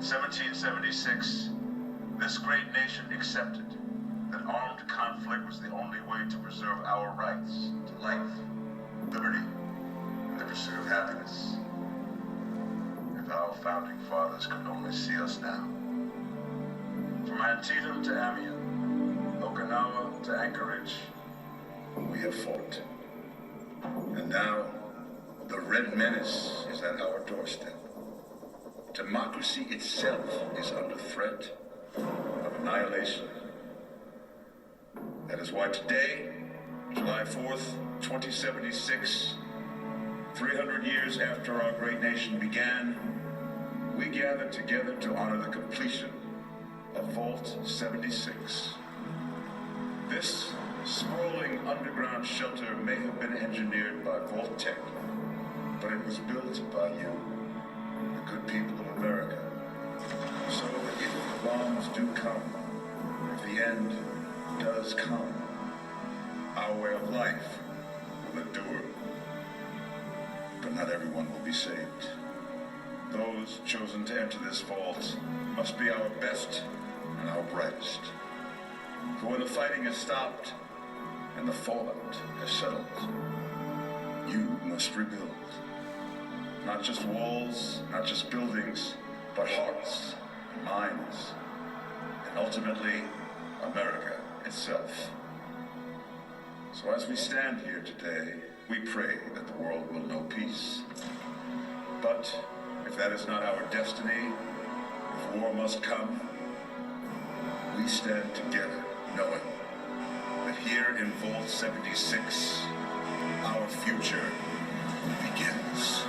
In 1776, this great nation accepted that armed conflict was the only way to preserve our rights to life, liberty, and the pursuit of happiness. If our founding fathers could only see us now. From Antietam to Amiens, Okinawa to Anchorage, we have fought. And now, the Red Menace is at our doorstep. Democracy itself is under threat of annihilation. That is why today, July 4th, 2076, 300 years after our great nation began, we gather together to honor the completion of Vault 76. This sprawling underground shelter may have been engineered by Vault Tech, but it was built by you, the good people of America. So that if the bombs do come, if the end does come, our way of life will endure. But not everyone will be saved. Those chosen to enter this vault must be our best and our brightest. For when the fighting has stopped and the fallout has settled, you must rebuild. Not just walls, not just buildings, but hearts and minds, and ultimately, America itself. So as we stand here today, we pray that the world will know peace. But if that is not our destiny, if war must come, we stand together knowing that here in Vault 76, our future begins.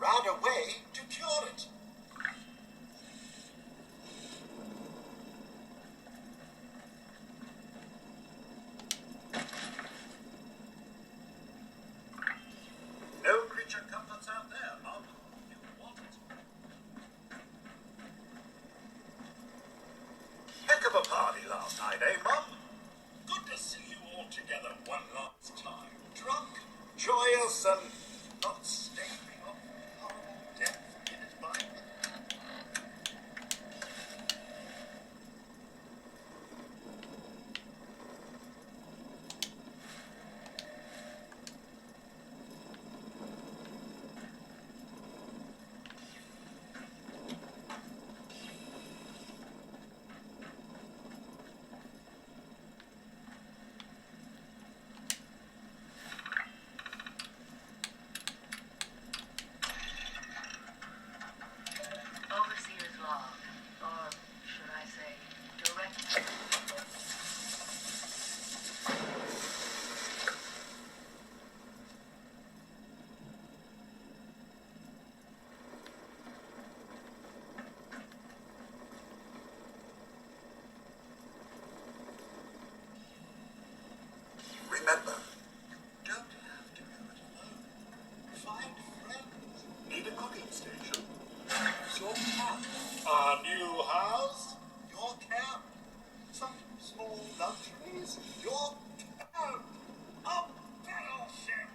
ran away to cure it. No creature comforts out there, Mom. You want it. Heck of a party last night, eh, Mom? Good to see you all together one last time. Drunk, joyous, and not staving off horrible death minute by minute. Overseer's log, or should I say, direct. Remember, you don't have to do it alone. Find friends. Need a cooking station? It's your camp. A new house? Your camp. Some small luxuries? Your camp. A battleship.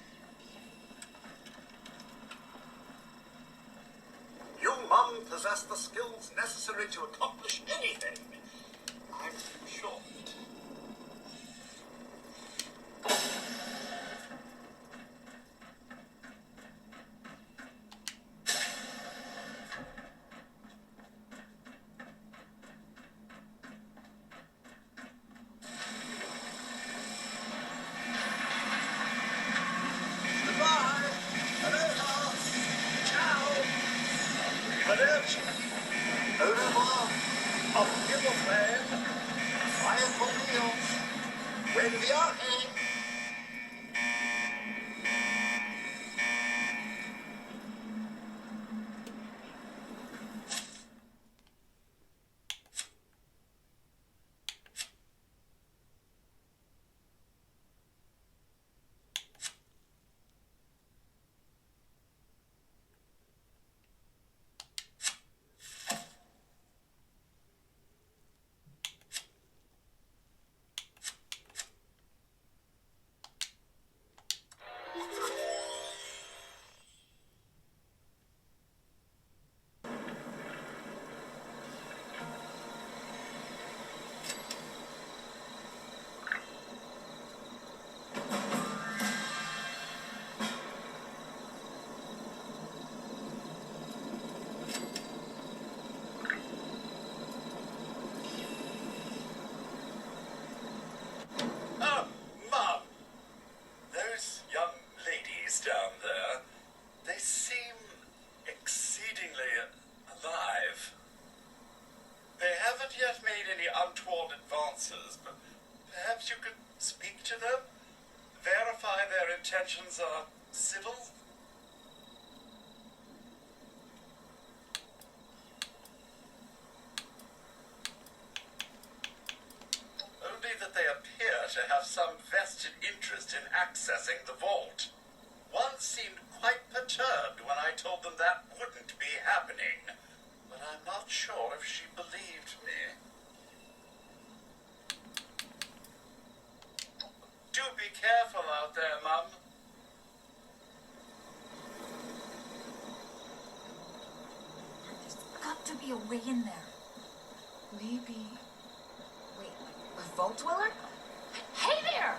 You, Mum, possess the skills necessary to accomplish anything. I'm sure of it. Goodbye. Aloha. Ciao. Arrivederci. Au revoir. Auf Wiedersehen. Fire for meals. When we are in. Mom, those young ladies down there, they seem exceedingly alive. They haven't yet made any untoward advances, but perhaps you could speak to them? Verify their intentions are civil? Only that they appear to have some vested interest in accessing the vault. One seemed quite perturbed when I told them that wouldn't be happening, but I'm not sure if she believed me. Do be careful out there, Mum. There's got to be a way in there. Maybe... Wait, a vault dweller? Hey there!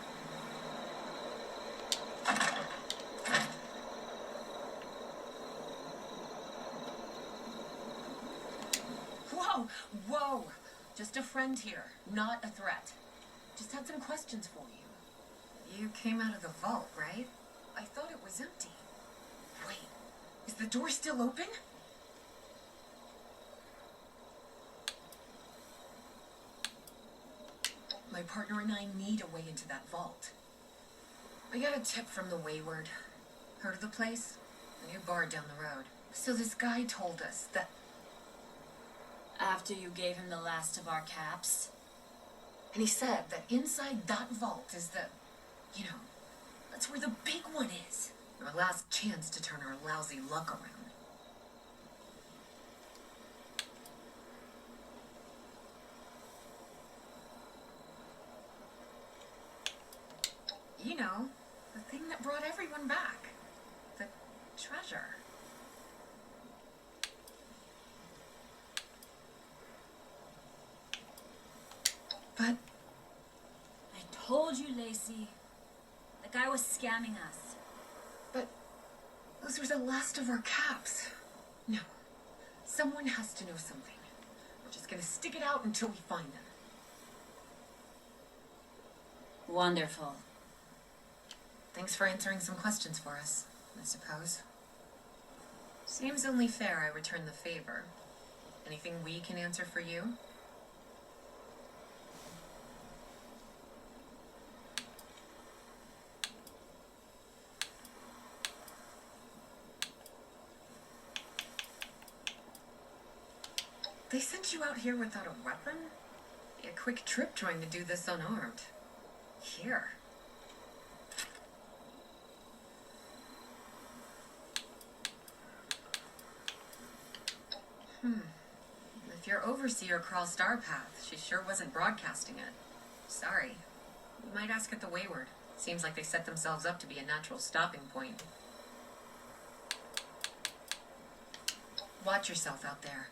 Whoa, whoa! Just a friend here, not a threat. Just had some questions for you. You came out of the vault, right? I thought it was empty. Wait, is the door still open? My partner and I need a way into that vault. I got a tip from the Wayward. Heard of the place? A new bar down the road. So this guy told us that... After you gave him the last of our caps? And he said that inside that vault is the... You know, that's where the big one is. Our last chance to turn our lousy luck around. You know, the thing that brought everyone back. The treasure. But... I told you, Lacey. The guy was scamming us. But... those were the last of our caps. No. Someone has to know something. We're just gonna stick it out until we find them. Wonderful. Thanks for answering some questions for us, I suppose. Seems only fair I return the favor. Anything we can answer for you? They sent you out here without a weapon? Be a quick trip trying to do this unarmed. Here. If your overseer crossed our path, she sure wasn't broadcasting it. Sorry. You might ask at the Wayward. Seems like they set themselves up to be a natural stopping point. Watch yourself out there.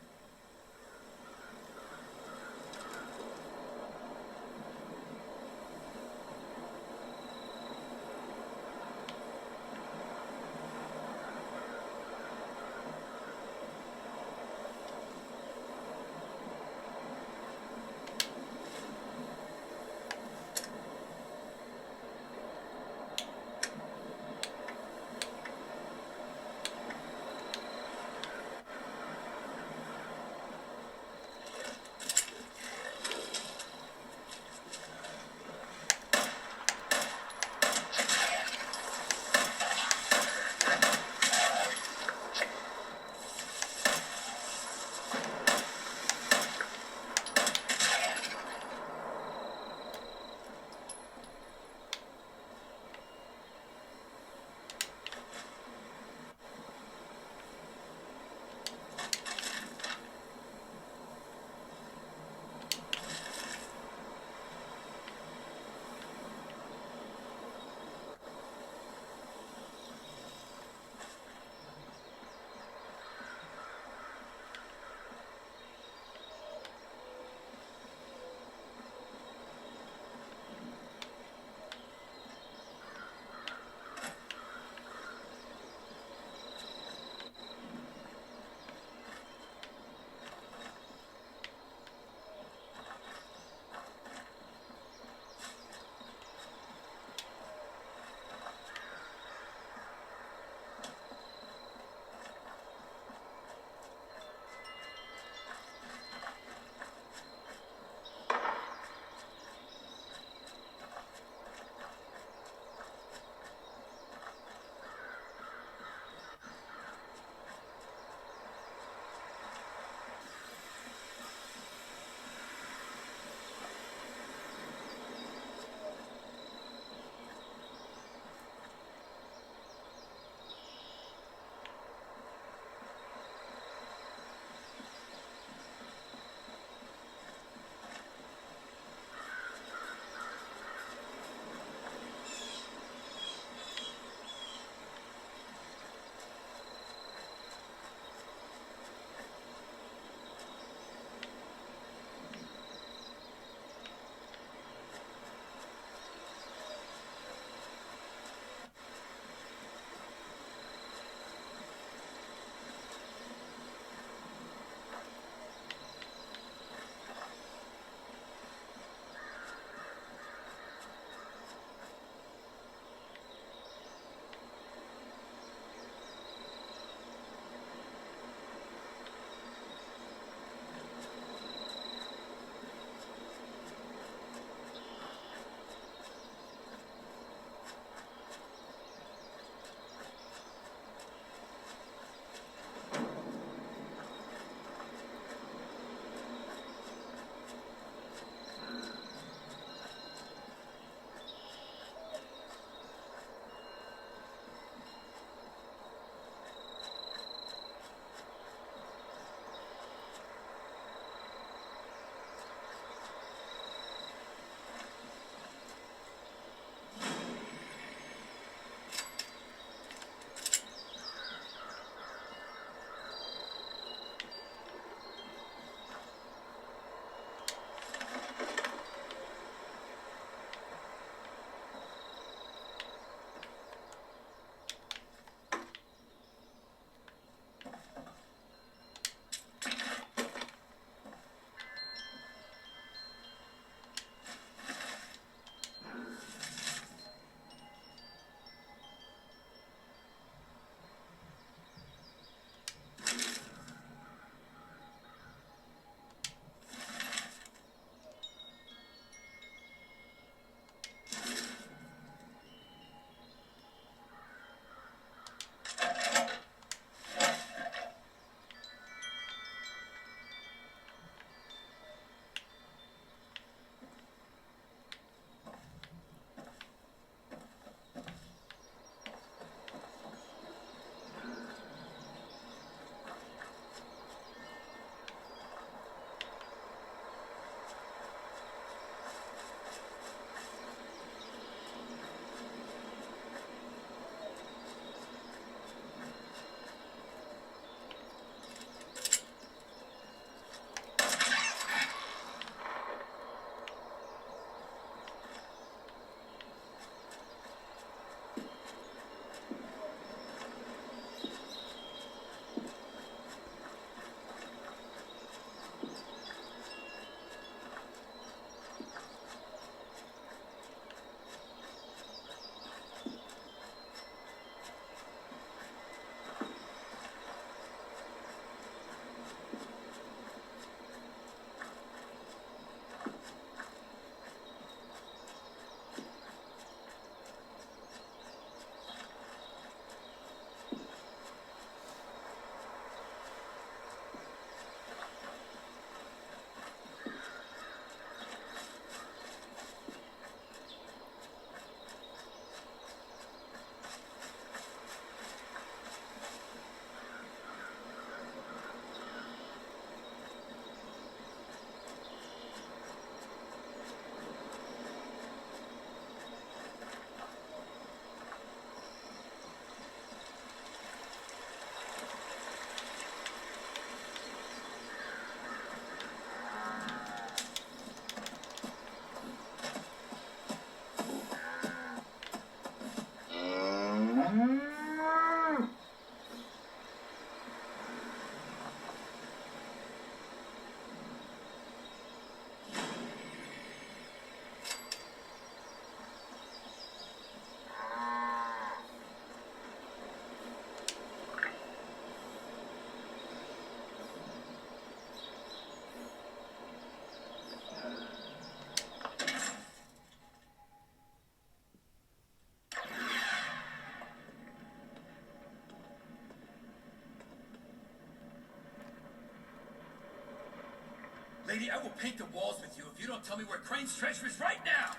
Lady, I will paint the walls with you if you don't tell me where Crane's treasure is right now!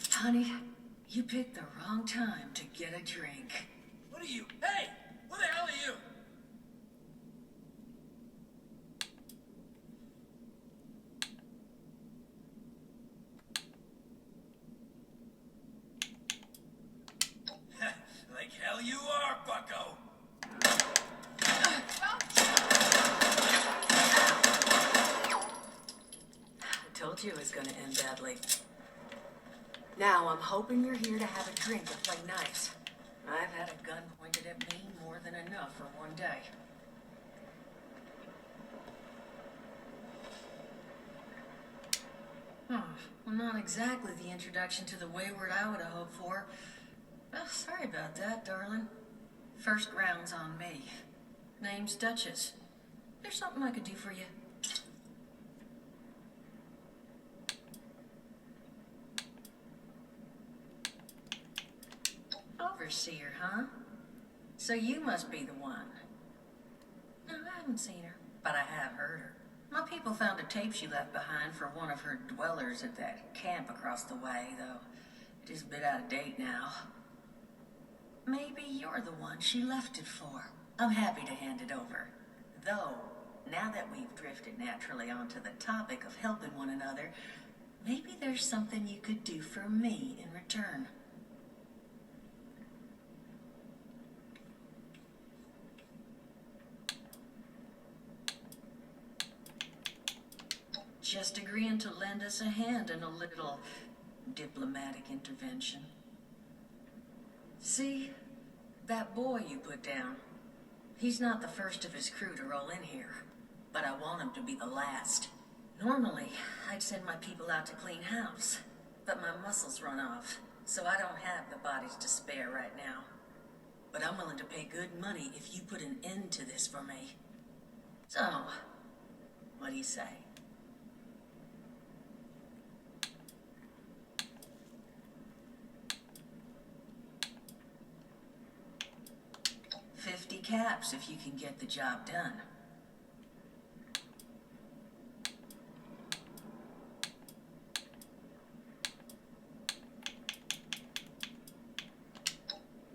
Honey, you picked the wrong time to get a drink. What are you? Hey! What the hell are you? Like hell you are, bucko! I told you it was gonna end badly. Now I'm hoping you're here to have a drink and play nice. I've had a gun pointed at me more than enough for one day. Well, not exactly the introduction to the wayward I would have hoped for. Oh, sorry about that, darling. First round's on me. Name's Duchess. There's something I could do for you. Overseer, huh? So you must be the one. No, I haven't seen her, but I have heard her. My people found a tape she left behind for one of her dwellers at that camp across the way, though it is a bit out of date now. Maybe you're the one she left it for. I'm happy to hand it over. Though, now that we've drifted naturally onto the topic of helping one another, maybe there's something you could do for me in return. Just agreeing to lend us a hand in a little diplomatic intervention. See, that boy you put down, he's not the first of his crew to roll in here, but I want him to be the last. Normally, I'd send my people out to clean house, but my muscles run off, so I don't have the bodies to spare right now. But I'm willing to pay good money if you put an end to this for me. So, what do you say? $50 caps if you can get the job done.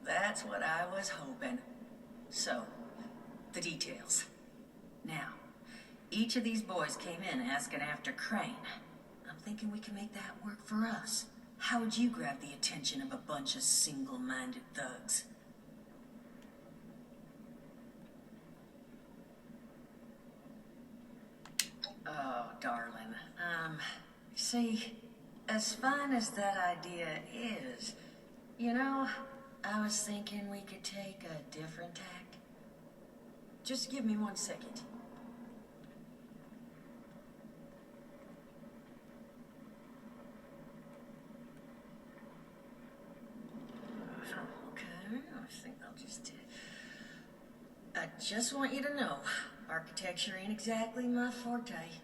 That's what I was hoping. So, the details. Now, each of these boys came in asking after Crane. I'm thinking we can make that work for us. How would you grab the attention of a bunch of single-minded thugs? Oh, darling. See, as fine as that idea is, you know, I was thinking we could take a different tack. Just give me 1 second. Okay, I think I'll just... I just want you to know, architecture ain't exactly my forte.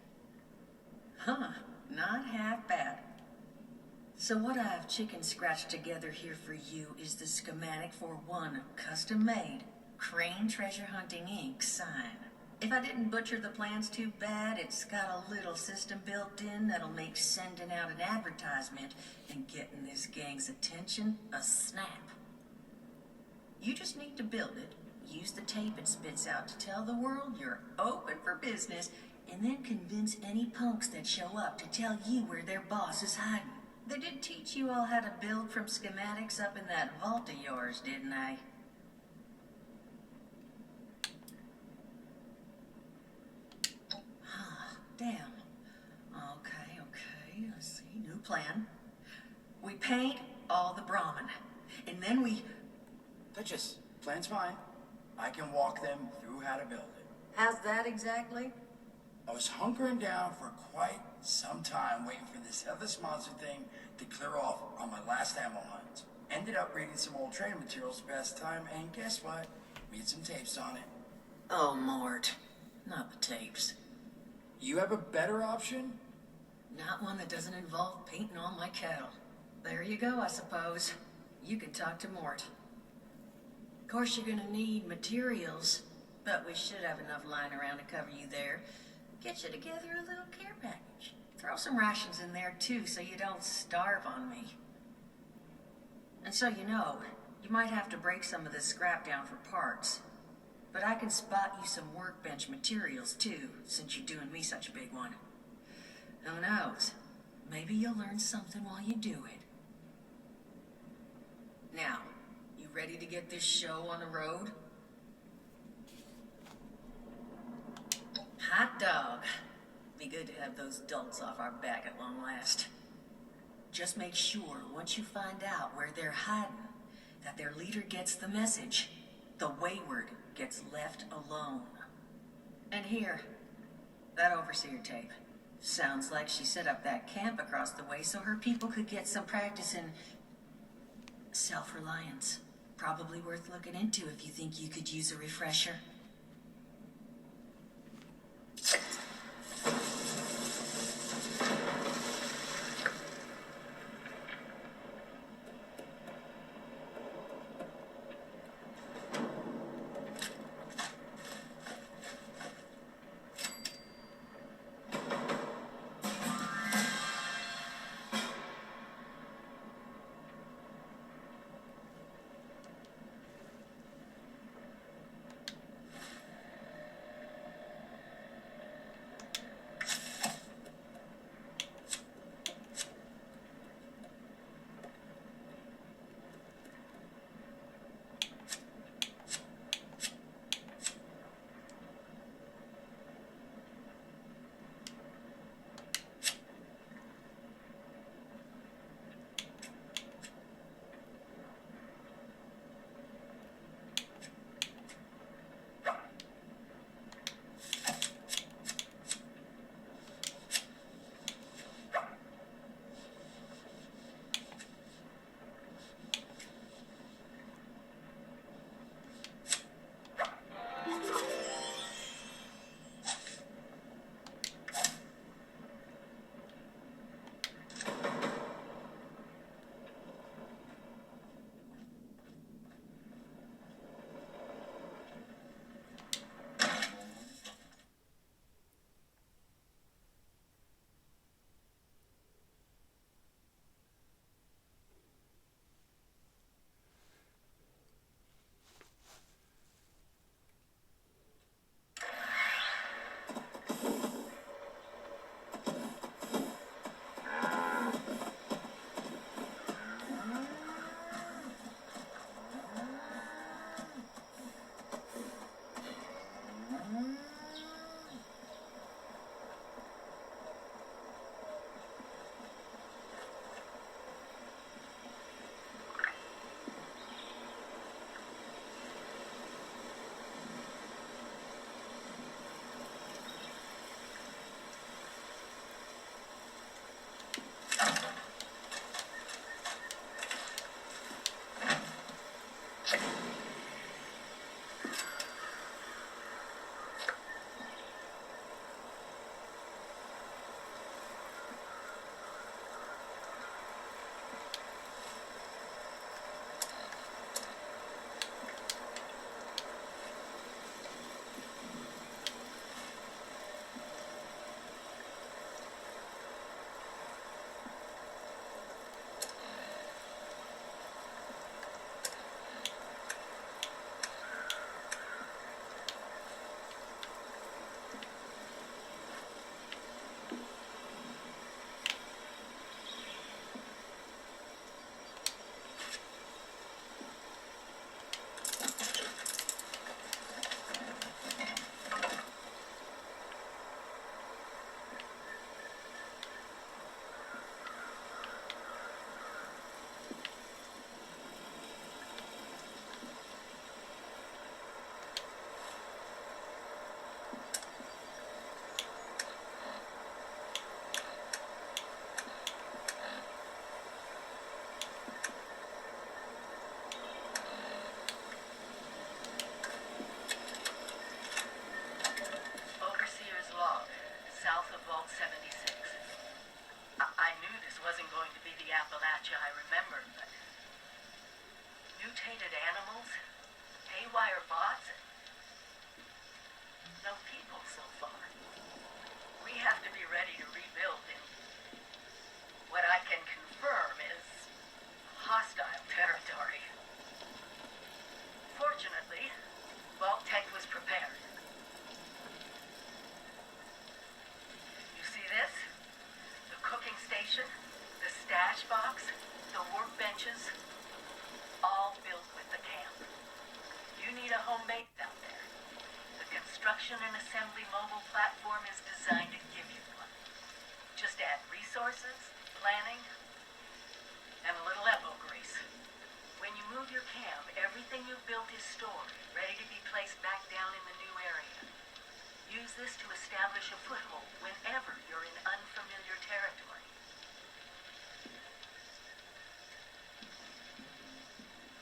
Huh, not half bad. So what I've chicken scratched together here for you is the schematic for one custom-made Crane Treasure Hunting Inc. sign. If I didn't butcher the plans too bad, it's got a little system built in that'll make sending out an advertisement and getting this gang's attention a snap. You just need to build it, use the tape it spits out to tell the world you're open for business, and then convince any punks that show up to tell you where their boss is hiding. They did teach you all how to build from schematics up in that vault of yours, didn't they? Damn. Okay. Let's see. New plan. We paint all the Brahmin, and then we... Duchess, plan's fine. I can walk them through how to build it. How's that exactly? I was hunkering down for quite some time waiting for this headless monster thing to clear off on my last ammo hunt. Ended up reading some old training materials past time, and guess what? Made some tapes on it. Oh, Mort. Not the tapes. You have a better option? Not one that doesn't involve painting all my cattle. There you go, I suppose. You can talk to Mort. Of course, you're gonna need materials, but we should have enough lying around to cover you there. get you together a little care package. Throw some rations in there too so you don't starve on me. And so you know, you might have to break some of this scrap down for parts. But I can spot you some workbench materials too, since you're doing me such a big one. Who knows? Maybe you'll learn something while you do it. Now, you ready to get this show on the road? Hot dog. Be good to have those dolts off our back at long last. Just make sure, once you find out where they're hiding, that their leader gets the message. The wayward gets left alone. And here, that overseer tape. Sounds like she set up that camp across the way so her people could get some practice in self-reliance. Probably worth looking into if you think you could use a refresher. Appalachia I remembered, but mutated animals, haywire bots, no people so far. have to be ready to rebuild in what I can confirm is hostile territory. Fortunately, Vault Tech was prepared. You see this? The cooking station, the stash box, the workbenches, all built with the camp. You need a home base out there. The construction and assembly mobile platform is designed to give you one. Just add resources, planning, and a little elbow grease. When you move your camp, everything you've built is stored, ready to be placed back down in the new area. Use this to establish a foothold whenever you're in unfamiliar territory.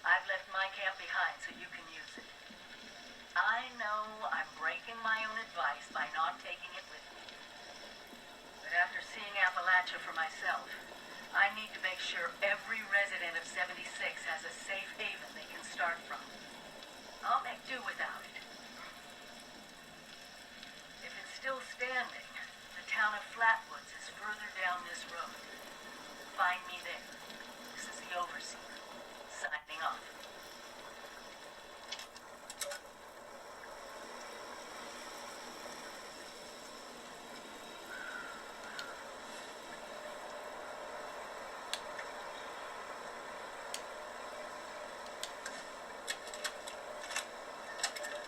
I've left my camp behind so you can use it. I know I'm breaking my own advice by not taking it with me. But after seeing Appalachia for myself, I need to make sure every resident of 76 has a safe haven they can start from. I'll make do without it. If it's still standing, the town of Flatwoods is further down this road. Find me there. This is the Overseer, signing off.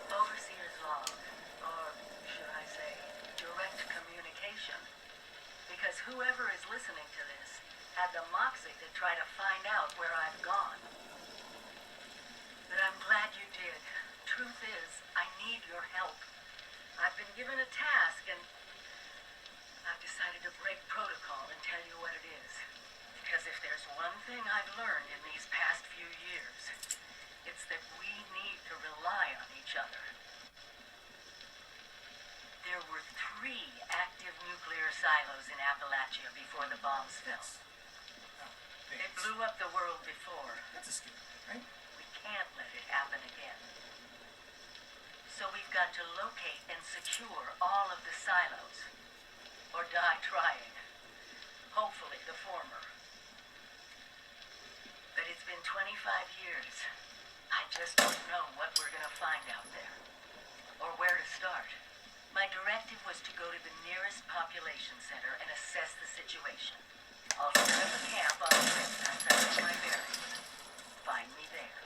Overseer's log, or should I say, direct communication. Because whoever is listening to this had the moxie to try to find out where I've gone. But I'm glad you did. Truth is, I need your help. I've been given a task and I've decided to break protocol and tell you what it is. Because if there's one thing I've learned in these past few years, it's that we need to rely on each other. There were 3 active nuclear silos in Appalachia before the bombs fell. They blew up the world before. That's a scary thing, right? We can't let it happen again. So we've got to locate and secure all of the silos. Or die trying. Hopefully the former. But it's been 25 years. I just don't know what we're gonna find out there. Or where to start. My directive was to go to the nearest population center and assess the situation. I'll set up a camp on the rim outside of my bearings. Find me there.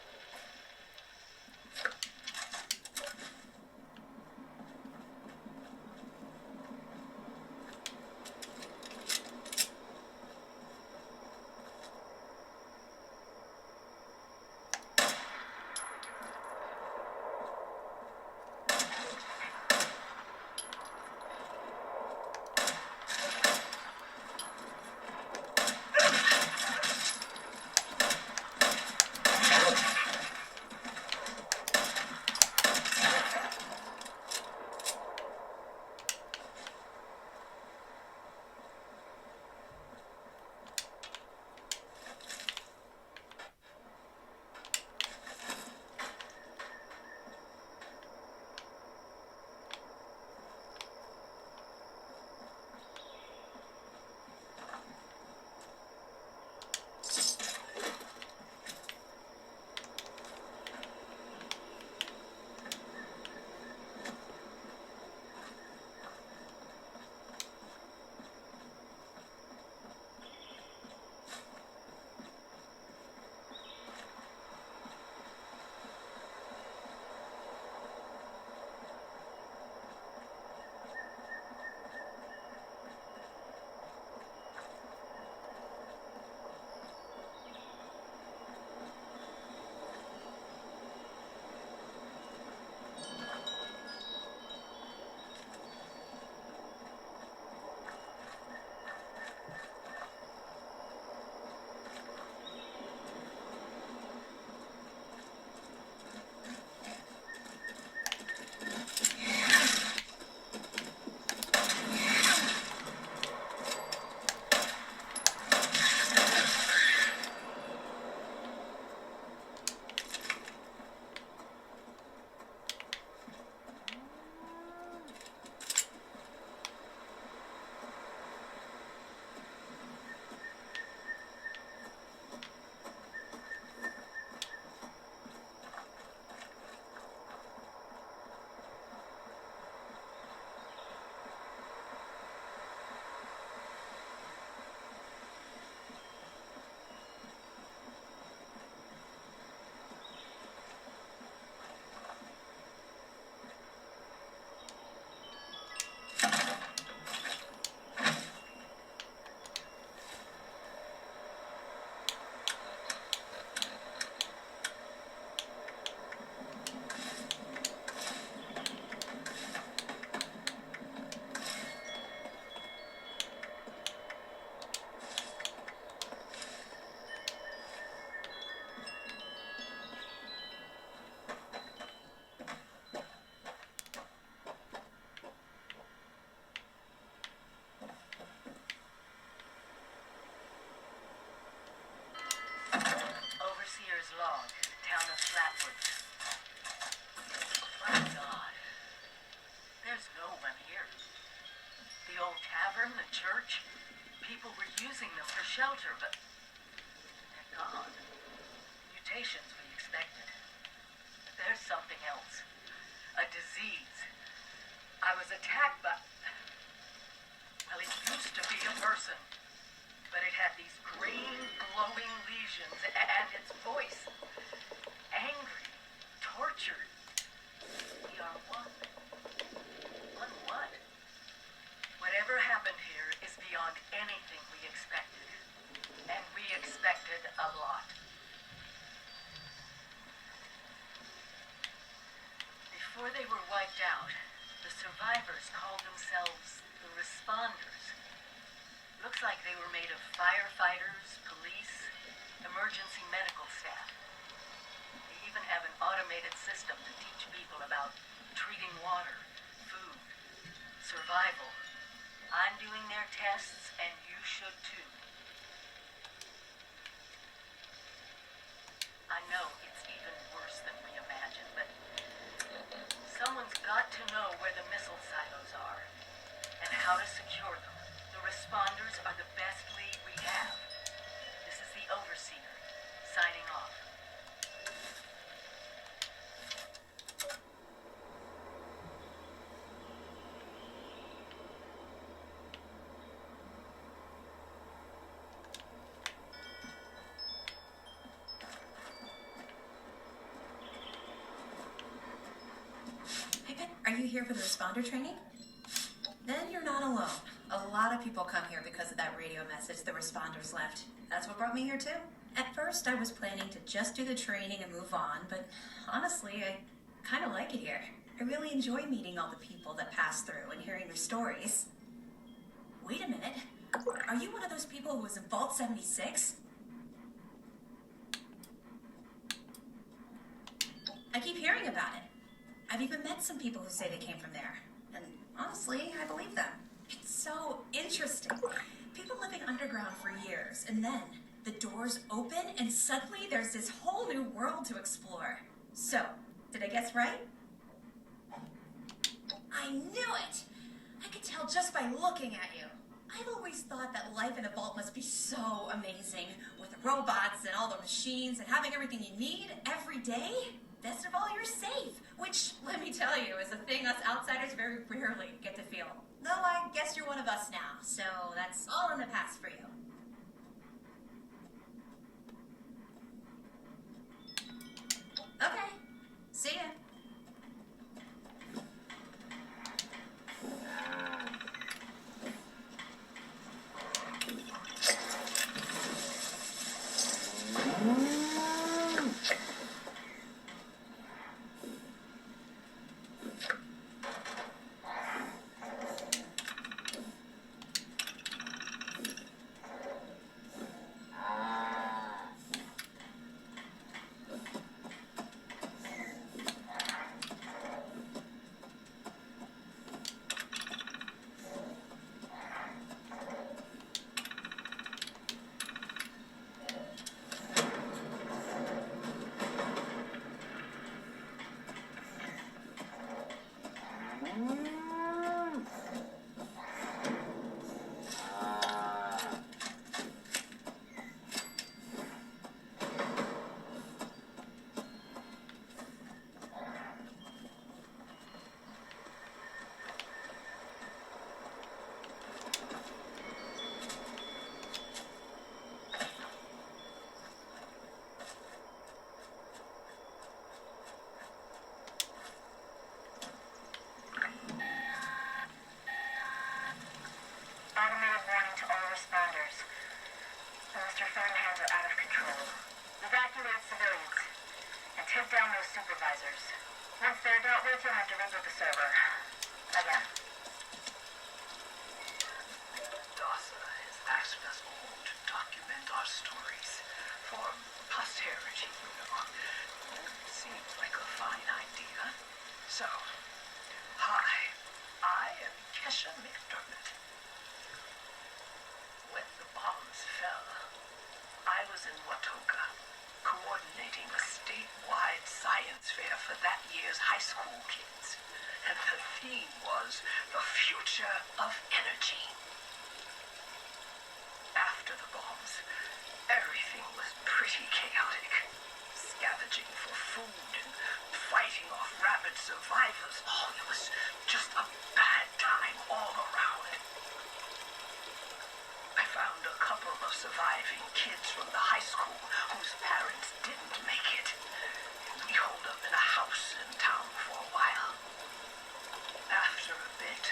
around here. The old tavern, the church, people were using them for shelter, but they're gone. Mutations we expected. But there's something else. A disease. I was attacked by... Well, it used to be a person. But it had these green, glowing lesions, and its voice. Angry. Tortured. We are one. One what? Whatever happened here is beyond anything we expected. And we expected a lot. Before they were wiped out, the survivors called themselves the responders. Looks like they were made of firefighters, police, emergency medical staff. They even have an automated system to teach people about treating water, food, survival. I'm doing their tests, and you should too. I know it's even worse than we imagined, but someone's got to know where the missile silos are and how to secure them. The responders are the best lead we have. This is the Overseer, signing off. Are you here for the responder training? Then you're not alone. A lot of people come here because of that radio message the responders left. That's what brought me here too. At first, I was planning to just do the training and move on, but honestly, I kind of like it here. I really enjoy meeting all the people that pass through and hearing their stories. Wait a minute. Are you one of those people who was in Vault 76? I keep hearing about it. I've even met some people who say they came from there. And honestly, I believe them. It's so interesting. People living underground for years, and then the doors open, and suddenly there's this whole new world to explore. So, did I guess right? I knew it! I could tell just by looking at you. I've always thought that life in a vault must be so amazing, with robots and all the machines and having everything you need every day. Best of all, you're safe, which, let me tell you, is a thing us outsiders very rarely get to feel. Though I guess you're one of us now, so that's all in the past for you. Okay, see ya. supervisors. Once they're dealt with, you'll have to reboot the server. Again. DASA has asked us all to document our stories for posterity, you know. Seems like a fine idea. So, hi, I am Kesha McDermott. When the bombs fell, I was in Watoga, coordinating a statewide science fair for that year's high school kids. and the theme was the future of energy. After the bombs, everything was pretty chaotic. Scavenging for food and fighting off rabid survivors. Oh, it was just a bad time all around. I found a couple of surviving kids from the high school whose parents didn't make it. We holed up in a house in town for a while. After a bit,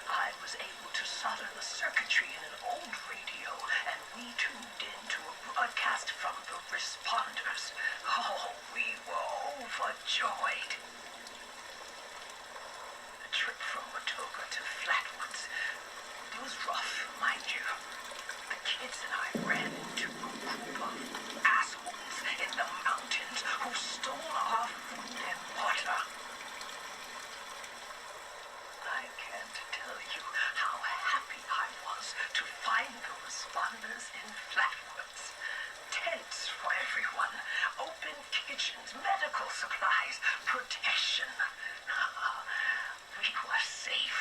I was able to solder the circuitry in an old radio, and we tuned in to a broadcast from the responders. Oh, we were overjoyed. The trip from Watoga to Flatwoods, it was rough, mind you. The kids and I ran into a group of assholes in the mountains who stole our food and water. I can't tell you how happy I was to find the responders in Flatwoods. Tents for everyone, open kitchens, medical supplies, protection. We were safe.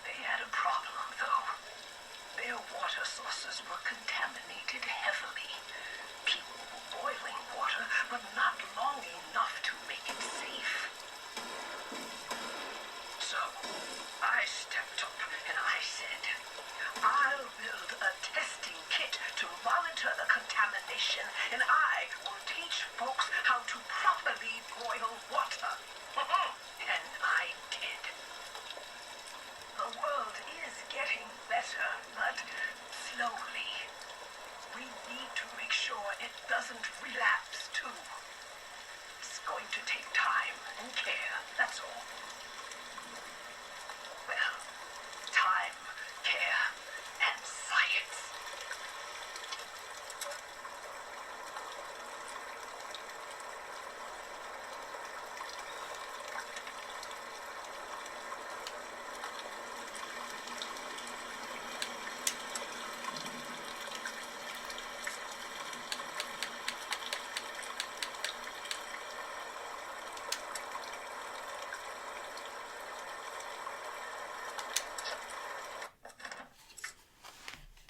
They had a problem, though. Their water sources were contaminated heavily. People were boiling water, but not long enough to make it safe. So, I stepped up and I said, I'll build a testing kit to monitor the contamination, and I will teach folks how to properly boil water. And I did. The world is getting better, but slowly. We need to make sure it doesn't relapse, too. It's going to take time and care, that's all.